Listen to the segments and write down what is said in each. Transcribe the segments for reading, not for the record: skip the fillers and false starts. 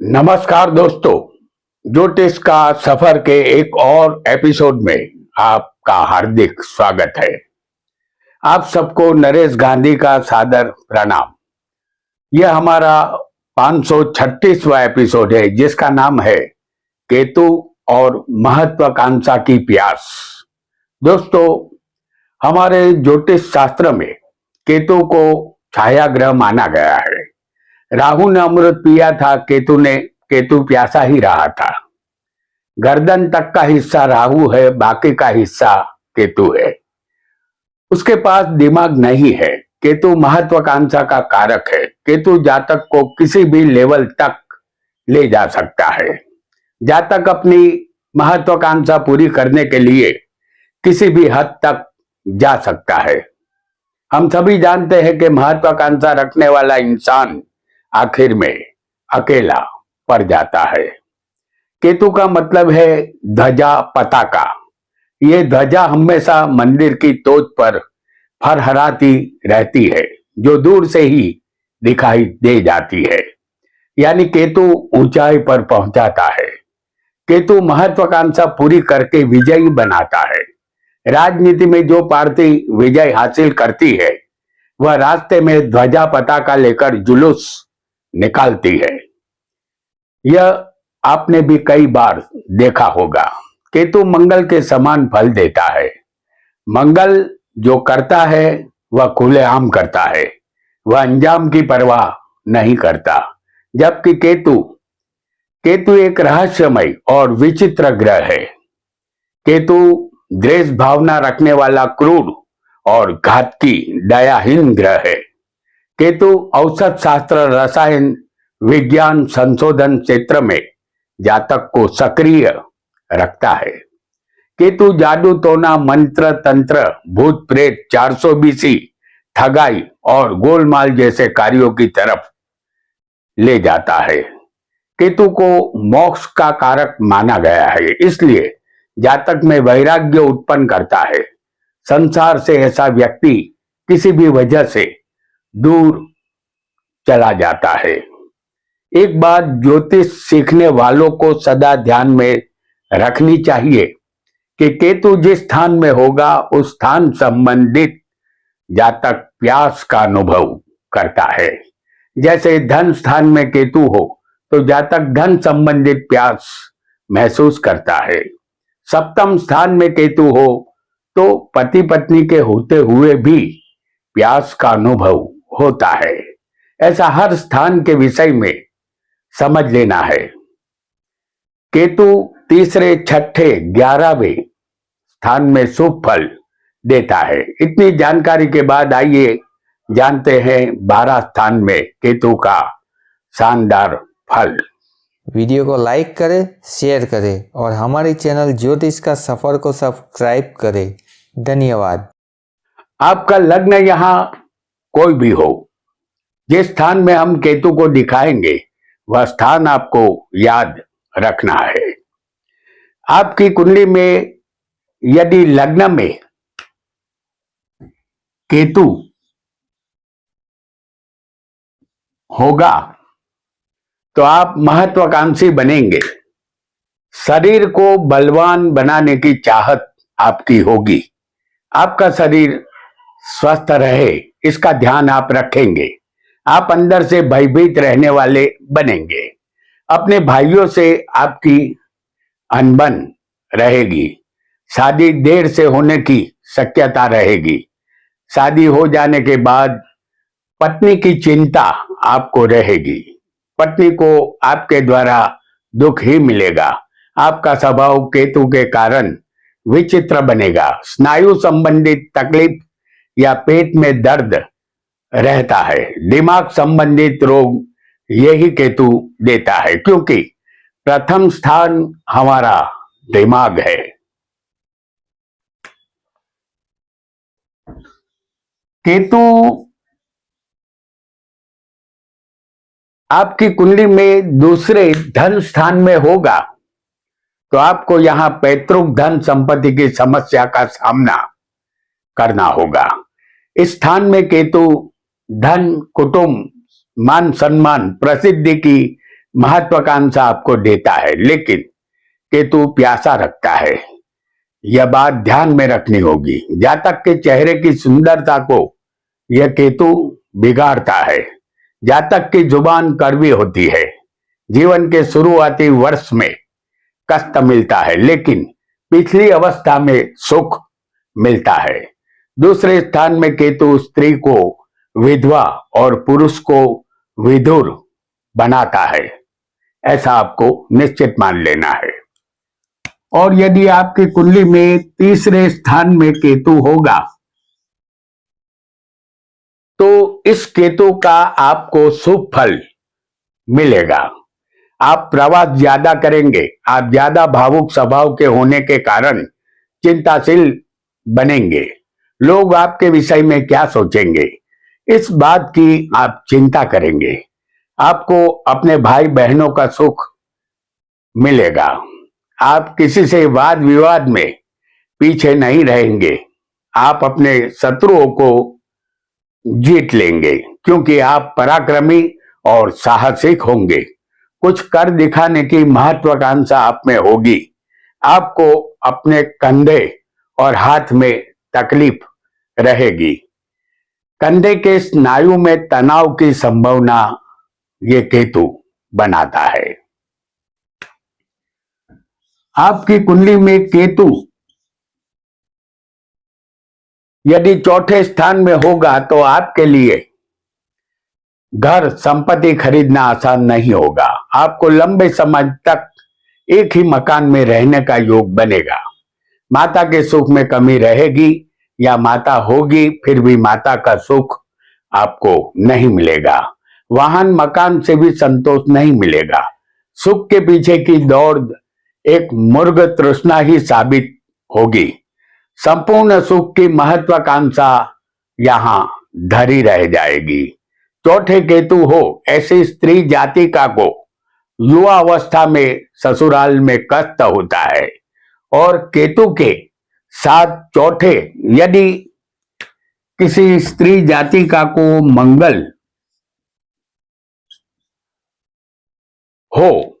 नमस्कार दोस्तों, ज्योतिष का सफर के एक और एपिसोड में आपका हार्दिक स्वागत है। आप सबको नरेश गांधी का सादर प्रणाम। यह हमारा 536वां एपिसोड है जिसका नाम है केतु और महत्वाकांक्षा की प्यास। दोस्तों, हमारे ज्योतिष शास्त्र में केतु को छाया ग्रह माना गया है। राहु ने अमृत पिया था, केतु प्यासा ही रहा था। गर्दन तक का हिस्सा राहु है, बाकी का हिस्सा केतु है। उसके पास दिमाग नहीं है। केतु महत्वाकांक्षा का कारक है। केतु जातक को किसी भी लेवल तक ले जा सकता है। जातक अपनी महत्वाकांक्षा पूरी करने के लिए किसी भी हद तक जा सकता है। हम सभी जानते हैं कि महत्वाकांक्षा रखने वाला इंसान आखिर में अकेला पड़ जाता है। केतु का मतलब है ध्वजा, पताका। ये ध्वजा हमेशा मंदिर की टोच पर फरहराती रहती है, जो दूर से ही दिखाई दे जाती है। यानी केतु ऊंचाई पर पहुंचाता है। केतु महत्वाकांक्षा पूरी करके विजयी बनाता है। राजनीति में जो पार्टी विजय हासिल करती है वह रास्ते में ध्वजा, पताका लेकर जुलूस निकालती है। यह आपने भी कई बार देखा होगा। केतु मंगल के समान फल देता है। मंगल जो करता है वह खुलेआम करता है, वह अंजाम की परवाह नहीं करता। जबकि केतु एक रहस्यमय और विचित्र ग्रह है। केतु द्वेष भावना रखने वाला क्रूर और घातकी दयाहीन ग्रह है। केतु औषध शास्त्र, रसायन विज्ञान, संशोधन क्षेत्र में जातक को सक्रिय रखता है। केतु जादू टोना, मंत्र तंत्र, भूत प्रेत, 420, ठगाई और गोलमाल जैसे कार्यों की तरफ ले जाता है। केतु को मोक्ष का कारक माना गया है, इसलिए जातक में वैराग्य उत्पन्न करता है। संसार से ऐसा व्यक्ति किसी भी वजह से दूर चला जाता है। एक बात ज्योतिष सीखने वालों को सदा ध्यान में रखनी चाहिए कि केतु जिस स्थान में होगा उस स्थान संबंधित जातक प्यास का अनुभव करता है। जैसे धन स्थान में केतु हो तो जातक धन संबंधित प्यास महसूस करता है। सप्तम स्थान में केतु हो तो पति पत्नी के होते हुए भी प्यास का अनुभव होता है। ऐसा हर स्थान के विषय में समझ लेना है। केतु तीसरे, छठे, 11वें स्थान में शुभ फल देता है। इतनी जानकारी के बाद आइए जानते हैं 12 स्थान में केतु का शानदार फल। वीडियो को लाइक करें, शेयर करें और हमारे चैनल ज्योतिष का सफर को सब्सक्राइब करें। धन्यवाद। आपका लग्न यहां कोई भी हो, जिस स्थान में हम केतु को दिखाएंगे वह स्थान आपको याद रखना है। आपकी कुंडली में यदि लग्न में केतु होगा तो आप महत्वाकांक्षी बनेंगे। शरीर को बलवान बनाने की चाहत आपकी होगी। आपका शरीर स्वस्थ रहे इसका ध्यान आप रखेंगे। आप अंदर से भयभीत रहने वाले बनेंगे। अपने भाइयों से आपकी अनबन रहेगी। शादी देर से होने की शक्यता रहेगी। शादी हो जाने के बाद पत्नी की चिंता आपको रहेगी। पत्नी को आपके द्वारा दुख ही मिलेगा। आपका स्वभाव केतु के कारण विचित्र बनेगा। स्नायु संबंधित तकलीफ या पेट में दर्द रहता है। दिमाग संबंधित रोग यही केतु देता है, क्योंकि प्रथम स्थान हमारा दिमाग है। केतु आपकी कुंडली में दूसरे धन स्थान में होगा तो आपको यहां पैतृक धन संपत्ति की समस्या का सामना करना होगा। इस स्थान में केतु धन, कुटुंब, मान सम्मान, प्रसिद्धि की महत्वाकांक्षा आपको देता है, लेकिन केतु प्यासा रखता है। यह बात ध्यान में रखनी होगी। जातक के चेहरे की सुंदरता को यह केतु बिगाड़ता है। जातक की जुबान कड़वी होती है। जीवन के शुरुआती वर्ष में कष्ट मिलता है, लेकिन पिछली अवस्था में सुख मिलता है। दूसरे स्थान में केतु स्त्री को विधवा और पुरुष को विधुर बनाता है। ऐसा आपको निश्चित मान लेना है। और यदि आपकी कुंडली में तीसरे स्थान में केतु होगा तो इस केतु का आपको शुभ फल मिलेगा। आप प्रवास ज्यादा करेंगे। आप ज्यादा भावुक स्वभाव के होने के कारण चिंताशील बनेंगे। लोग आपके विषय में क्या सोचेंगे, इस बात की आप चिंता करेंगे। आपको अपने भाई बहनों का सुख मिलेगा। आप किसी से वाद विवाद में पीछे नहीं रहेंगे। आप अपने शत्रुओं को जीत लेंगे, क्योंकि आप पराक्रमी और साहसिक होंगे। कुछ कर दिखाने की महत्वाकांक्षा आप में होगी। आपको अपने कंधे और हाथ में तकलीफ रहेगी। कंधे के स्नायु में तनाव की संभावना ये केतु बनाता है। आपकी कुंडली में केतु यदि चौथे स्थान में होगा तो आपके लिए घर संपत्ति खरीदना आसान नहीं होगा। आपको लंबे समय तक एक ही मकान में रहने का योग बनेगा। माता के सुख में कमी रहेगी, या माता होगी फिर भी माता का सुख आपको नहीं मिलेगा। वाहन मकान से भी संतोष नहीं मिलेगा। सुख के पीछे की दौड़ एक मुर्ग तृष्णा ही साबित होगी। संपूर्ण सुख की महत्वाकांक्षा यहां धरी रह जाएगी। चौथे केतु हो ऐसी स्त्री जातिका को युवा अवस्था में ससुराल में कष्ट होता है। और केतु के साथ चौथे यदि किसी स्त्री जातिका को मंगल हो,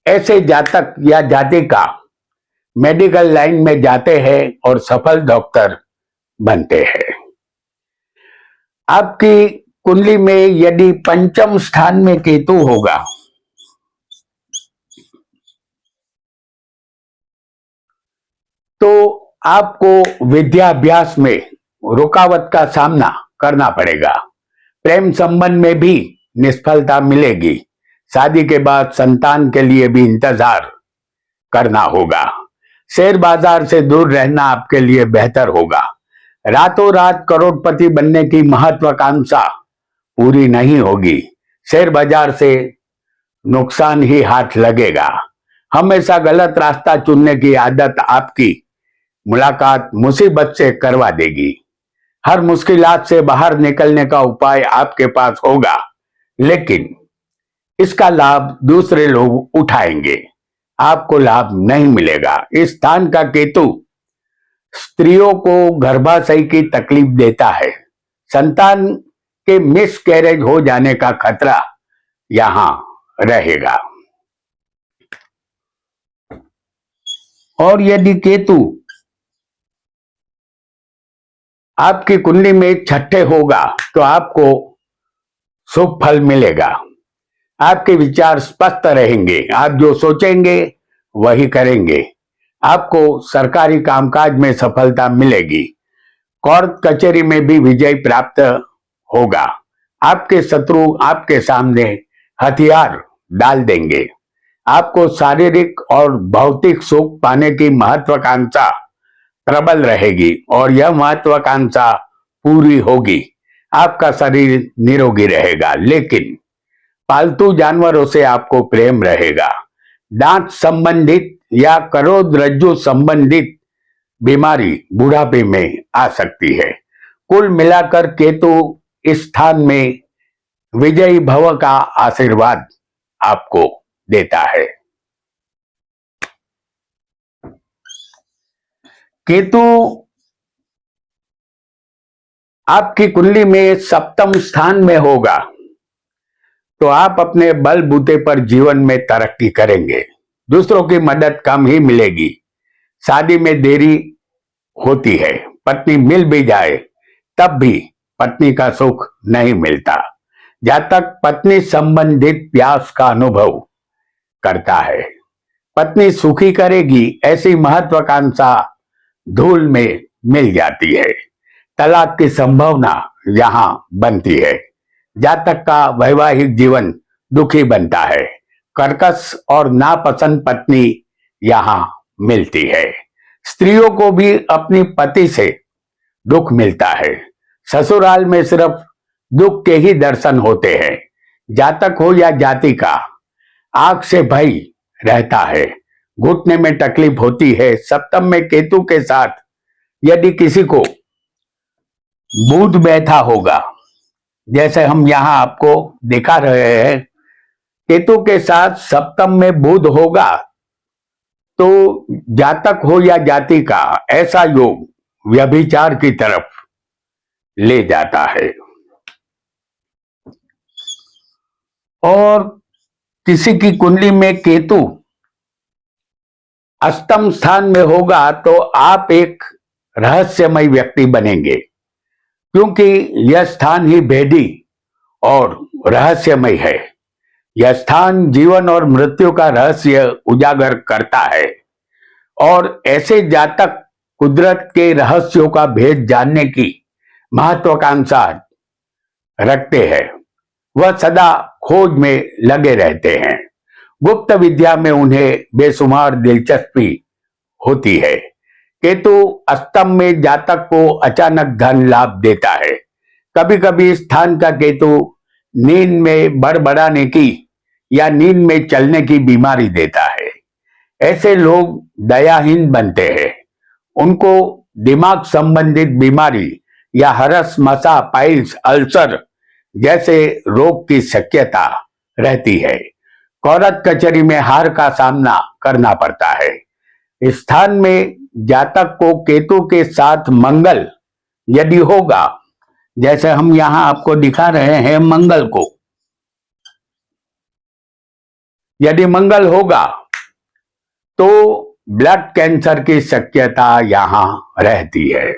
ऐसे जातक या जातिका मेडिकल लाइन में जाते हैं और सफल डॉक्टर बनते हैं। आपकी कुंडली में यदि पंचम स्थान में केतु होगा तो आपको विद्याभ्यास में रुकावट का सामना करना पड़ेगा। प्रेम संबंध में भी निष्फलता मिलेगी। शादी के बाद संतान के लिए भी इंतजार करना होगा। शेयर बाजार से दूर रहना आपके लिए बेहतर होगा। रातों रात करोड़पति बनने की महत्वाकांक्षा पूरी नहीं होगी। शेयर बाजार से नुकसान ही हाथ लगेगा। हमेशा गलत रास्ता चुनने की आदत आपकी मुलाकात मुसीबत से करवा देगी। हर मुश्किलात से बाहर निकलने का उपाय आपके पास होगा, लेकिन इसका लाभ दूसरे लोग उठाएंगे। आपको लाभ नहीं मिलेगा। इस स्थान का केतु स्त्रियों को गर्भाशय की तकलीफ देता है। संतान के मिस कैरेज हो जाने का खतरा यहां रहेगा। और यदि केतु आपकी कुंडली में छठे होगा तो आपको शुभ फल मिलेगा। आपके विचार स्पष्ट रहेंगे। आप जो सोचेंगे वही करेंगे। आपको सरकारी कामकाज में सफलता मिलेगी। कोर्ट कचहरी में भी विजय प्राप्त होगा। आपके शत्रु आपके सामने हथियार डाल देंगे। आपको शारीरिक और भौतिक सुख पाने की महत्वाकांक्षा प्रबल रहेगी, और यह महत्वाकांक्षा पूरी होगी। आपका शरीर निरोगी रहेगा, लेकिन पालतू जानवरों से आपको प्रेम रहेगा। दांत संबंधित या करोड़रज्जु संबंधित बीमारी बुढ़ापे में आ सकती है। कुल मिलाकर केतु इस स्थान में विजयी भव का आशीर्वाद आपको देता है। केतु आपकी कुंडली में सप्तम स्थान में होगा तो आप अपने बलबूते पर जीवन में तरक्की करेंगे। दूसरों की मदद कम ही मिलेगी। शादी में देरी होती है। पत्नी मिल भी जाए तब भी पत्नी का सुख नहीं मिलता जब तक पत्नी संबंधित प्यास का अनुभव करता है। पत्नी सुखी करेगी ऐसी महत्वाकांक्षा धूल में मिल जाती है। तलाक की संभावना यहां बनती है। जातक का वैवाहिक जीवन दुखी बनता है। कर्कश और नापसंद पत्नी यहां मिलती है। स्त्रियों को भी अपनी पति से दुख मिलता है। ससुराल में सिर्फ दुख के ही दर्शन होते हैं। जातक हो या जाति का, आग से भय रहता है। घुटने में तकलीफ होती है। सप्तम में केतु के साथ यदि किसी को बुध बैठा होगा, जैसे हम यहां आपको दिखा रहे हैं, केतु के साथ सप्तम में बुध होगा तो जातक हो या जाति का ऐसा योग व्यभिचार की तरफ ले जाता है। और किसी की कुंडली में केतु अष्टम स्थान में होगा तो आप एक रहस्यमय व्यक्ति बनेंगे, क्योंकि यह स्थान ही भेदी और रहस्यमय है। यह स्थान जीवन और मृत्यु का रहस्य उजागर करता है और ऐसे जातक कुदरत के रहस्यों का भेद जानने की महत्वाकांक्षा रखते हैं। वह सदा खोज में लगे रहते हैं। गुप्त विद्या में उन्हें बेशुमार दिलचस्पी होती है। केतु अष्टम में जातक को अचानक धन लाभ देता है। कभी कभी स्थान का केतु नींद में बड़बड़ाने की या नींद में चलने की बीमारी देता है। ऐसे लोग दयाहीन बनते हैं। उनको दिमाग संबंधित बीमारी या हरस, मसा, पाइल्स, अल्सर जैसे रोग की शक्यता रहती है। कोर्ट कचहरी में हार का सामना करना पड़ता है। इस स्थान में जातक को केतु के साथ मंगल यदि होगा, जैसे हम यहां आपको दिखा रहे हैं मंगल को, यदि मंगल होगा तो ब्लड कैंसर की शक्यता यहां रहती है।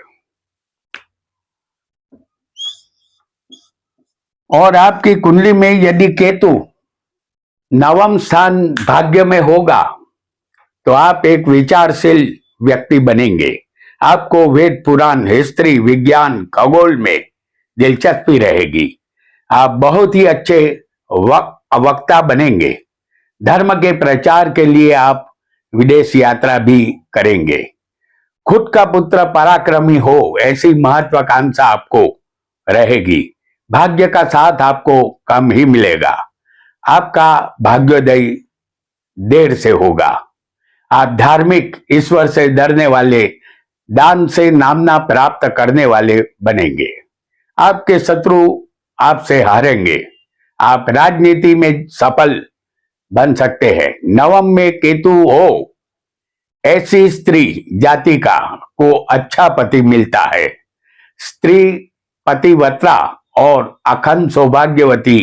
और आपकी कुंडली में यदि केतु नवम स्थान भाग्य में होगा तो आप एक विचारशील व्यक्ति बनेंगे। आपको वेद, पुराण, हिस्ट्री, विज्ञान, खगोल में दिलचस्पी रहेगी। आप बहुत ही अच्छे वक्ता बनेंगे। धर्म के प्रचार के लिए आप विदेश यात्रा भी करेंगे। खुद का पुत्र पराक्रमी हो ऐसी महत्वाकांक्षा आपको रहेगी। भाग्य का साथ आपको कम ही मिलेगा। आपका भाग्योदय देर से होगा। आप धार्मिक, ईश्वर से डरने वाले, दान से नामना प्राप्त करने वाले बनेंगे। आपके शत्रु आपसे हारेंगे। आप राजनीति में सफल बन सकते हैं। नवम में केतु हो ऐसी स्त्री जातिका को अच्छा पति मिलता है। स्त्री पतिव्रता और अखंड सौभाग्यवती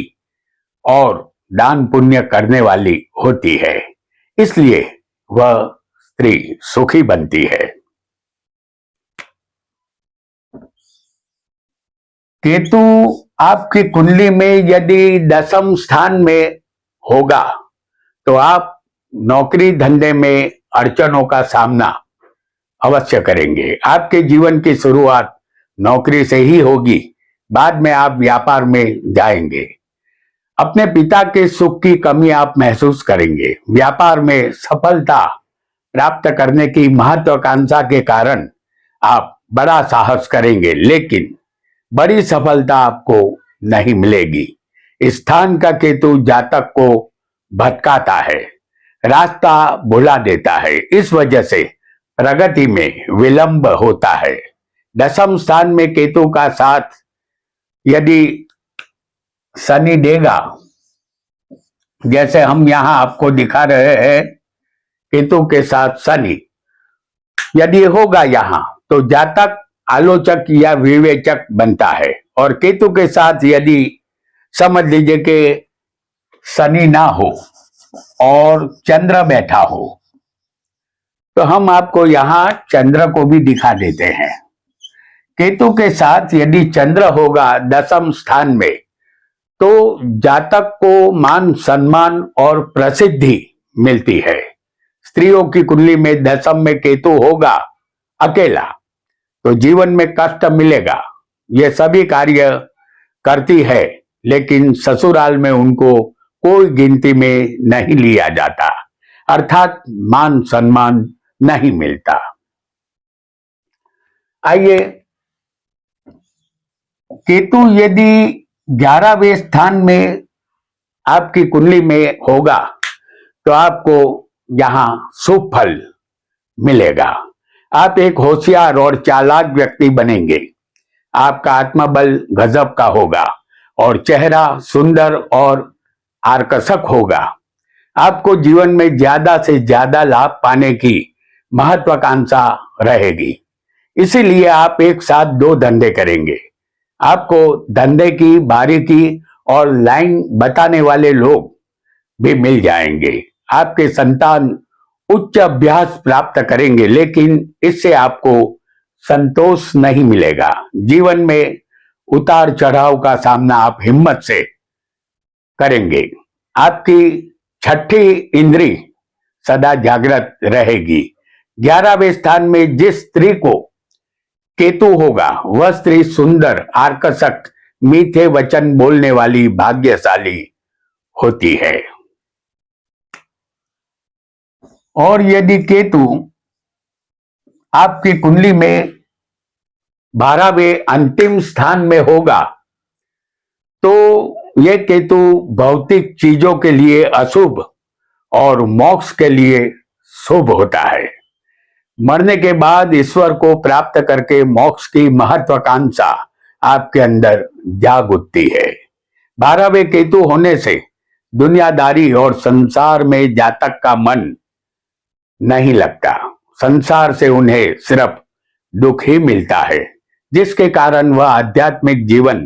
और दान पुण्य करने वाली होती है, इसलिए वह स्त्री सुखी बनती है। केतु आपकी कुंडली में यदि दसम स्थान में होगा तो आप नौकरी धंधे में अड़चनों का सामना अवश्य करेंगे। आपके जीवन की शुरुआत नौकरी से ही होगी, बाद में आप व्यापार में जाएंगे। अपने पिता के सुख की कमी आप महसूस करेंगे। व्यापार में सफलता प्राप्त करने की महत्वाकांक्षा के कारण आप बड़ा साहस करेंगे, लेकिन बड़ी सफलता आपको नहीं मिलेगी। स्थान का केतु जातक को भटकाता है, रास्ता भुला देता है। इस वजह से प्रगति में विलंब होता है। दसम स्थान में केतु का साथ यदि शनि देगा, जैसे हम यहां आपको दिखा रहे हैं, केतु के साथ शनि यदि होगा यहां तो जातक आलोचक या विवेचक बनता है। और केतु के साथ यदि समझ लीजिए कि शनि ना हो और चंद्र बैठा हो, तो हम आपको यहाँ चंद्र को भी दिखा देते हैं। केतु के साथ यदि चंद्र होगा दशम स्थान में, तो जातक को मान सम्मान और प्रसिद्धि मिलती है। स्त्रियों की कुंडली में दशम में केतु होगा अकेला, तो जीवन में कष्ट मिलेगा। ये सभी कार्य करती है, लेकिन ससुराल में उनको कोई गिनती में नहीं लिया जाता, अर्थात मान सम्मान नहीं मिलता। आइए, केतु यदि 11वें स्थान में आपकी कुंडली में होगा, तो आपको यहां शुभ फल मिलेगा। आप एक होशियार और चालाक व्यक्ति बनेंगे। आपका आत्मबल गजब का होगा और चेहरा सुंदर और आकर्षक होगा। आपको जीवन में ज्यादा से ज्यादा लाभ पाने की महत्वाकांक्षा रहेगी, इसीलिए आप एक साथ 2 धंधे करेंगे। आपको धंधे की बारीकी और लाइन बताने वाले लोग भी मिल जाएंगे। आपके संतान उच्च अभ्यास प्राप्त करेंगे, लेकिन इससे आपको संतोष नहीं मिलेगा। जीवन में उतार चढ़ाव का सामना आप हिम्मत से करेंगे। आपकी 6ठी इंद्री सदा जागृत रहेगी। 11वें स्थान में जिस स्त्री को केतु होगा, वह स्त्री सुंदर, आकर्षक, मीठे वचन बोलने वाली, भाग्यशाली होती है। और यदि केतु आपकी कुंडली में 12वें अंतिम स्थान में होगा, तो यह केतु भौतिक चीजों के लिए अशुभ और मोक्ष के लिए शुभ होता है। मरने के बाद ईश्वर को प्राप्त करके मोक्ष की महत्वाकांक्षा आपके अंदर जाग उठती है। 12वें केतु होने से दुनियादारी और संसार में जातक का मन नहीं लगता। संसार से उन्हें सिर्फ दुख ही मिलता है, जिसके कारण वह आध्यात्मिक जीवन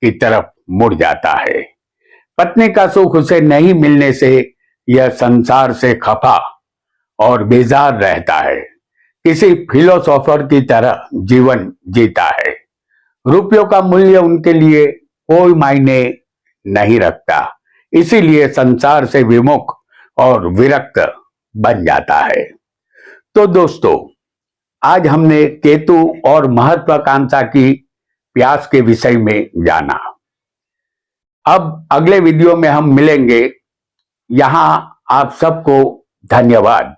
की तरफ मुड़ जाता है। पत्नी का सुख उसे नहीं मिलने से यह संसार से खफा और बेजार रहता है। किसी फिलोसोफर की तरह जीवन जीता है। रुपयों का मूल्य उनके लिए कोई मायने नहीं रखता, इसीलिए संसार से विमुख और विरक्त बन जाता है। तो दोस्तों, आज हमने केतु और महत्वाकांक्षा की प्यास के विषय में जाना। अब अगले वीडियो में हम मिलेंगे। यहां आप सबको धन्यवाद।